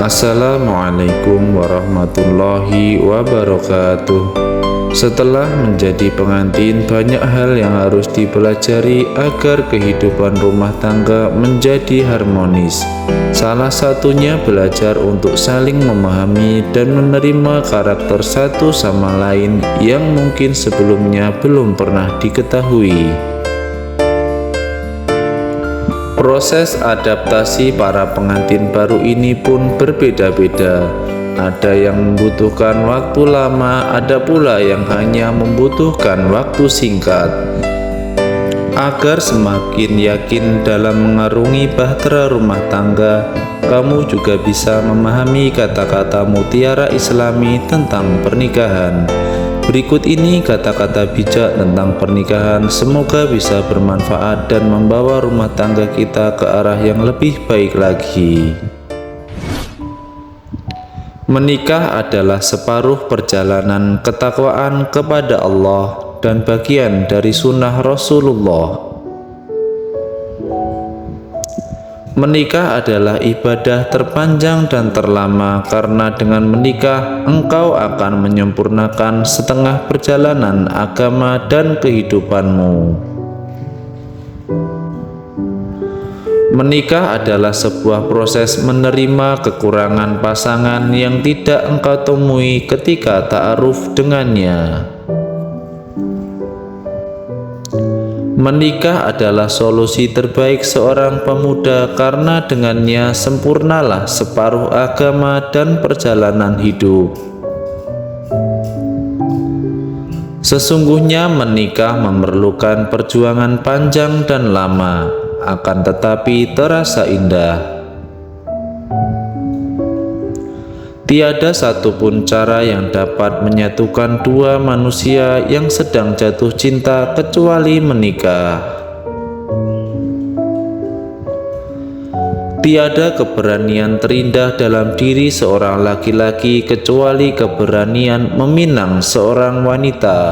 Assalamualaikum warahmatullahi wabarakatuh. Setelah menjadi pengantin, banyak hal yang harus dipelajari agar kehidupan rumah tangga menjadi harmonis. Salah satunya belajar untuk saling memahami dan menerima karakter satu sama lain yang mungkin sebelumnya belum pernah diketahui. Proses adaptasi para pengantin baru ini pun berbeda-beda. Ada yang membutuhkan waktu lama, ada pula yang hanya membutuhkan waktu singkat. Agar semakin yakin dalam mengarungi bahtera rumah tangga, kamu juga bisa memahami kata-kata mutiara Islami tentang pernikahan. Berikut ini kata-kata bijak tentang pernikahan, semoga bisa bermanfaat dan membawa rumah tangga kita ke arah yang lebih baik lagi. Menikah adalah separuh perjalanan ketakwaan kepada Allah dan bagian dari sunnah Rasulullah. Menikah adalah ibadah terpanjang dan terlama, karena dengan menikah engkau akan menyempurnakan setengah perjalanan agama dan kehidupanmu. Menikah adalah sebuah proses menerima kekurangan pasangan yang tidak engkau temui ketika ta'aruf dengannya. Menikah adalah solusi terbaik seorang pemuda, karena dengannya sempurnalah separuh agama dan perjalanan hidup. Sesungguhnya menikah memerlukan perjuangan panjang dan lama, akan tetapi terasa indah. Tiada satupun cara yang dapat menyatukan dua manusia yang sedang jatuh cinta kecuali menikah. Tiada keberanian terindah dalam diri seorang laki-laki kecuali keberanian meminang seorang wanita.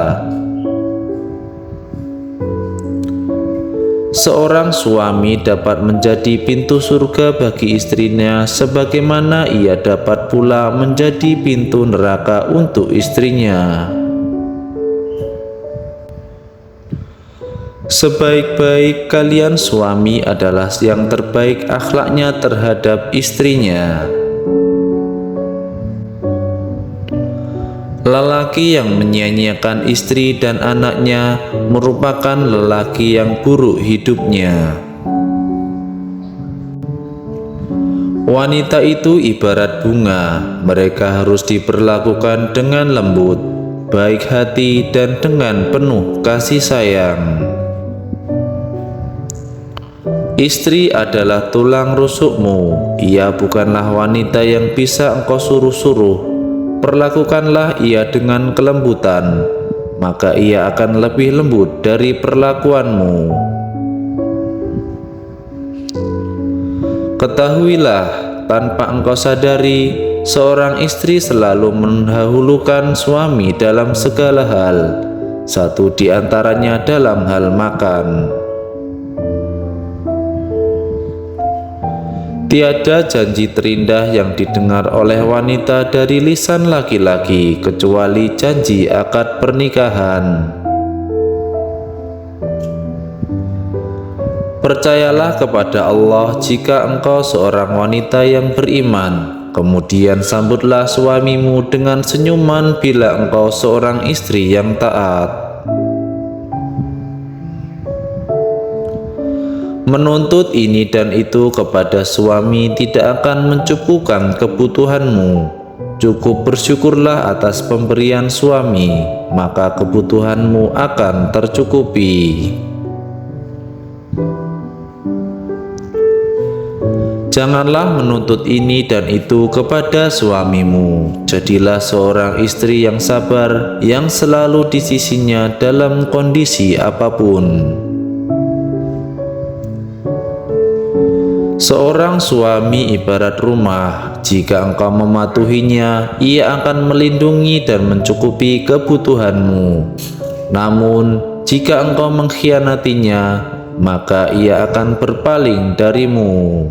Seorang suami dapat menjadi pintu surga bagi istrinya, sebagaimana ia dapat pula menjadi pintu neraka untuk istrinya. Sebaik-baik kalian suami adalah yang terbaik akhlaknya terhadap istrinya. Lelaki yang menyia-nyiakan istri dan anaknya merupakan lelaki yang buruk hidupnya. Wanita itu ibarat bunga, mereka harus diperlakukan dengan lembut, baik hati, dan dengan penuh kasih sayang. Istri adalah tulang rusukmu, ia bukanlah wanita yang bisa engkau suruh-suruh. Perlakukanlah ia dengan kelembutan, maka ia akan lebih lembut dari perlakuanmu. Ketahuilah, tanpa engkau sadari, seorang istri selalu mendahulukan suami dalam segala hal, satu di antaranya dalam hal makan. Tiada janji terindah yang didengar oleh wanita dari lisan laki-laki kecuali janji akad pernikahan. Percayalah kepada Allah jika engkau seorang wanita yang beriman, kemudian sambutlah suamimu dengan senyuman bila engkau seorang istri yang taat. Menuntut ini dan itu kepada suami tidak akan mencukupkan kebutuhanmu. Cukup bersyukurlah atas pemberian suami, maka kebutuhanmu akan tercukupi. Janganlah menuntut ini dan itu kepada suamimu. Jadilah seorang istri yang sabar, yang selalu di sisinya dalam kondisi apapun. Seorang suami ibarat rumah, jika engkau mematuhinya, ia akan melindungi dan mencukupi kebutuhanmu. Namun, jika engkau mengkhianatinya, maka ia akan berpaling darimu.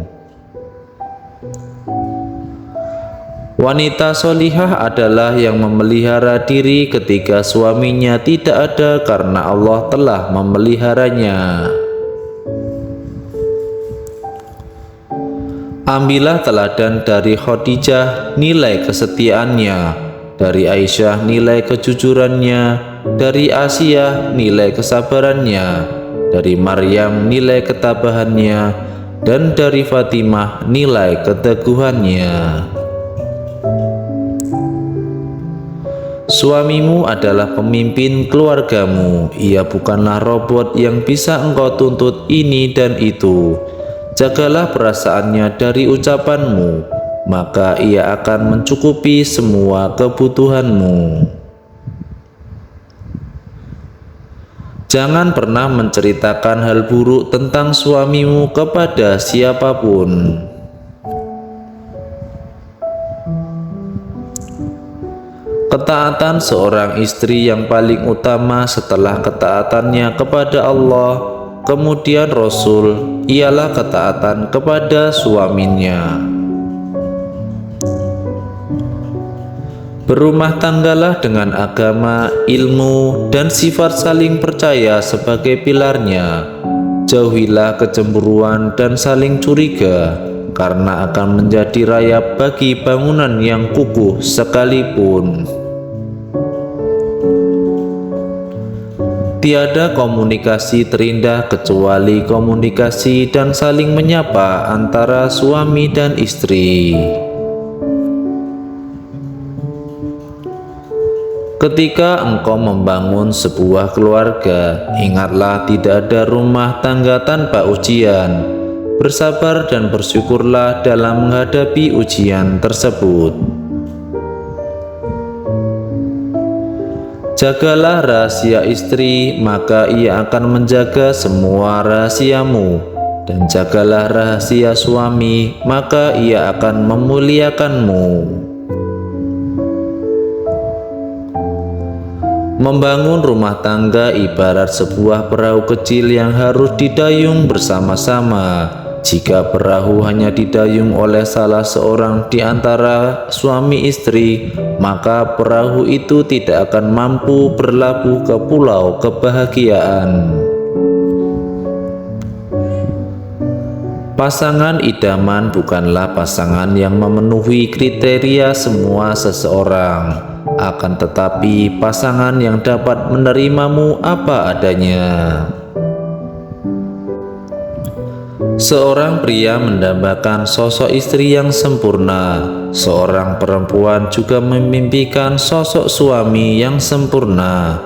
Wanita solihah adalah yang memelihara diri ketika suaminya tidak ada karena Allah telah memeliharanya. Ambillah teladan dari Khadijah nilai kesetiaannya, dari Aisyah nilai kejujurannya, dari Asiyah nilai kesabarannya, dari Maryam nilai ketabahannya, dan dari Fatimah nilai keteguhannya. Suamimu adalah pemimpin keluargamu, ia bukanlah robot yang bisa engkau tuntut ini dan itu. Jagalah perasaannya dari ucapanmu, maka ia akan mencukupi semua kebutuhanmu. Jangan pernah menceritakan hal buruk tentang suamimu kepada siapapun. Ketaatan seorang istri yang paling utama setelah ketaatannya kepada Allah, kemudian Rasul, ialah ketaatan kepada suaminya. Berumah tanggalah dengan agama, ilmu, dan sifat saling percaya sebagai pilarnya. Jauhilah kecemburuan dan saling curiga, karena akan menjadi rayap bagi bangunan yang kukuh sekalipun. Tiada komunikasi terindah kecuali komunikasi dan saling menyapa antara suami dan istri. Ketika engkau membangun sebuah keluarga, ingatlah tidak ada rumah tangga tanpa ujian. Bersabar dan bersyukurlah dalam menghadapi ujian tersebut. Jagalah rahasia istri, maka ia akan menjaga semua rahasiamu. Dan jagalah rahasia suami, maka ia akan memuliakanmu. Membangun rumah tangga ibarat sebuah perahu kecil yang harus didayung bersama-sama. Jika perahu hanya didayung oleh salah seorang di antara suami istri, maka perahu itu tidak akan mampu berlabuh ke pulau kebahagiaan. Pasangan idaman bukanlah pasangan yang memenuhi kriteria semua seseorang, akan tetapi pasangan yang dapat menerimamu apa adanya. Seorang pria mendambakan sosok istri yang sempurna, seorang perempuan juga memimpikan sosok suami yang sempurna.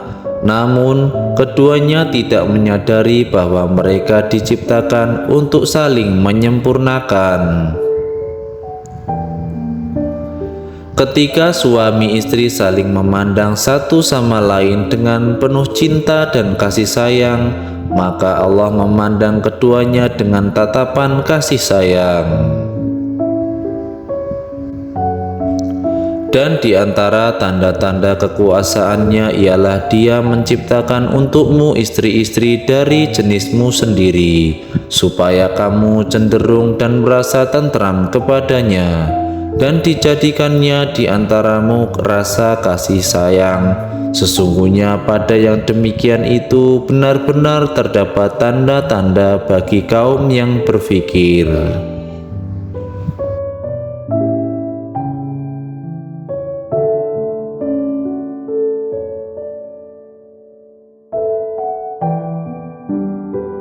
Namun, keduanya tidak menyadari bahwa mereka diciptakan untuk saling menyempurnakan. Ketika suami istri saling memandang satu sama lain dengan penuh cinta dan kasih sayang, maka Allah memandang keduanya dengan tatapan kasih sayang. Dan di antara tanda-tanda kekuasaannya ialah Dia menciptakan untukmu istri-istri dari jenismu sendiri, supaya kamu cenderung dan merasa tentram kepadanya, dan dijadikannya di antaramu rasa kasih sayang. Sesungguhnya pada yang demikian itu benar-benar terdapat tanda-tanda bagi kaum yang berfikir.